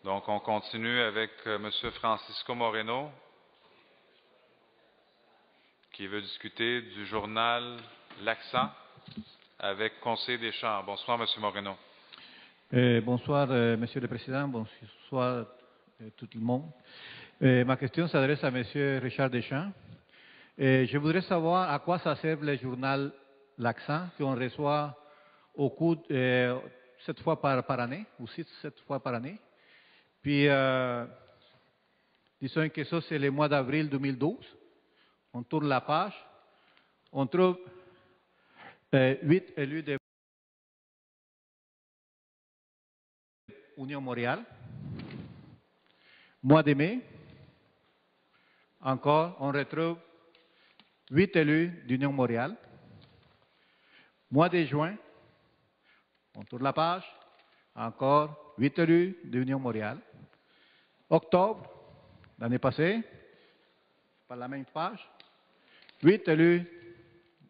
Donc, on continue avec M. Francisco Moreno, qui veut discuter du journal L'Accent avec Conseil des Chambres. Bonsoir, M. Moreno. Bonsoir, Monsieur le Président. Bonsoir, tout le monde. Ma question s'adresse à Monsieur Richard Deschamps. Je voudrais savoir à quoi ça sert le journal L'Accent qu'on reçoit au cours 7 fois par année, ou 7 fois par année. Puis, disons que ça, c'est le mois d'avril 2012. On tourne la page. On trouve 8 élus de Union Montréal. Mois de mai, encore, on retrouve 8 élus d'Union Montréal. Mois de juin, on tourne la page, encore 8 élus d'Union Montréal. Octobre, l'année passée, par la même page, 8 élus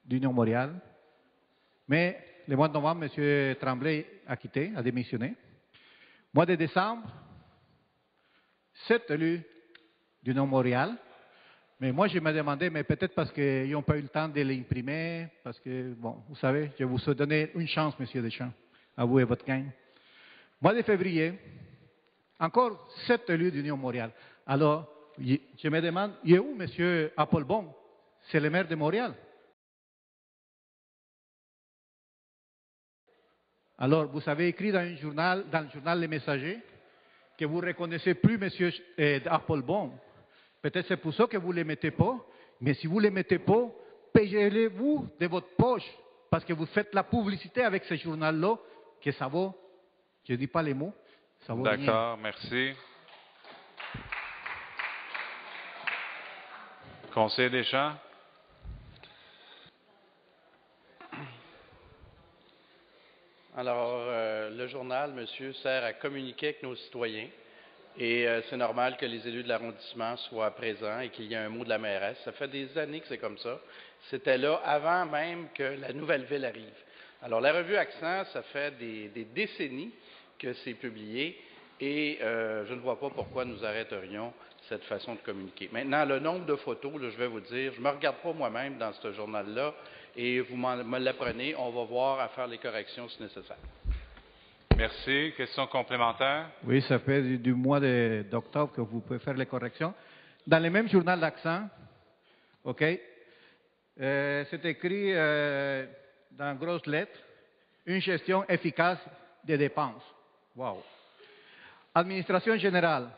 d'Union Montréal. Mais le mois de novembre, M. Tremblay a quitté, a démissionné. Mois de décembre, 7 élus d'Union Montréal. Mais moi, je me demandais, mais peut-être parce qu'ils n'ont pas eu le temps de l'imprimer, parce que, bon, vous savez, je vous ai donné une chance, M. Deschamps, à vous et votre gang. Mois de février, encore 7 élus d'Union Montréal. Alors, je me demande, il est où M. Apollon? C'est le maire de Montréal. Alors, vous avez écrit dans le journal Le Messager que vous ne reconnaissez plus M. Apollon. Peut-être c'est pour ça que vous ne les mettez pas, mais si vous ne les mettez pas, payez-les-vous de votre poche, parce que vous faites la publicité avec ce journal-là, que ça vaut, je ne dis pas les mots, ça vaut rien. D'accord, merci. Conseil des Champs. Alors, le journal, monsieur, sert à communiquer avec nos citoyens. Et c'est normal que les élus de l'arrondissement soient présents et qu'il y ait un mot de la mairesse. Ça fait des années que c'est comme ça. C'était là avant même que la nouvelle ville arrive. Alors, la revue Accent, ça fait des décennies que c'est publié et je ne vois pas pourquoi nous arrêterions cette façon de communiquer. Maintenant, le nombre de photos, là, je vais vous dire, je ne me regarde pas moi-même dans ce journal-là et vous me l'apprenez, on va voir à faire les corrections si nécessaire. Merci. Question complémentaire? Oui, ça fait du mois d'octobre que vous pouvez faire les corrections. Dans le même journal d'Accent, OK, c'est écrit dans grosses lettres, une gestion efficace des dépenses. Wow. Administration générale,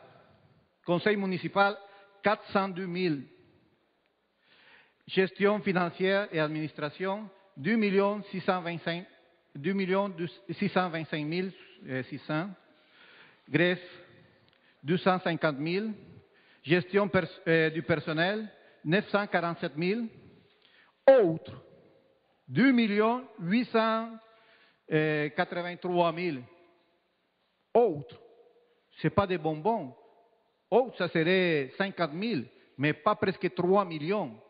conseil municipal, 402 000. Gestion financière et administration, 2 625 600. Greffe, 250 000. Gestion du personnel, 947 000. Autres, 2 883 000. Autres, ce n'est pas des bonbons. Autres, ça serait 50 000, mais pas presque 3 millions.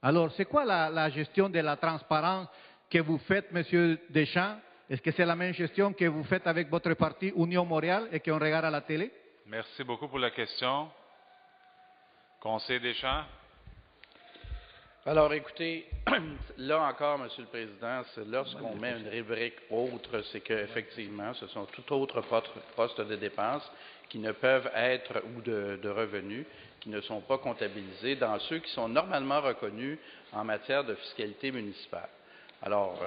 Alors, c'est quoi la gestion de la transparence que vous faites, M. Deschamps? Est-ce que c'est la même gestion que vous faites avec votre parti Union Montréal et qu'on regarde à la télé? Merci beaucoup pour la question. Conseil des Champs. Alors, écoutez, là encore, Monsieur le Président, c'est lorsqu'on met une rubrique autre, c'est qu'effectivement, ce sont tout autres postes de dépenses qui ne peuvent être, ou de revenus, qui ne sont pas comptabilisés dans ceux qui sont normalement reconnus en matière de fiscalité municipale. Alors,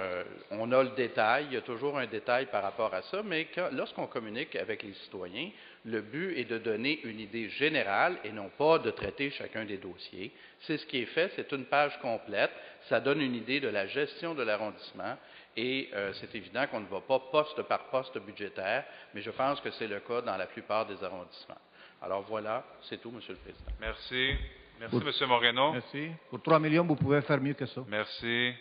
on a le détail, il y a toujours un détail par rapport à ça, mais lorsqu'on communique avec les citoyens, le but est de donner une idée générale et non pas de traiter chacun des dossiers. C'est ce qui est fait, c'est une page complète, ça donne une idée de la gestion de l'arrondissement et c'est évident qu'on ne va pas poste par poste budgétaire, mais je pense que c'est le cas dans la plupart des arrondissements. Alors voilà, c'est tout, Monsieur le Président. Merci. Merci, M. Moreno. Merci. Pour 3 millions, vous pouvez faire mieux que ça. Merci.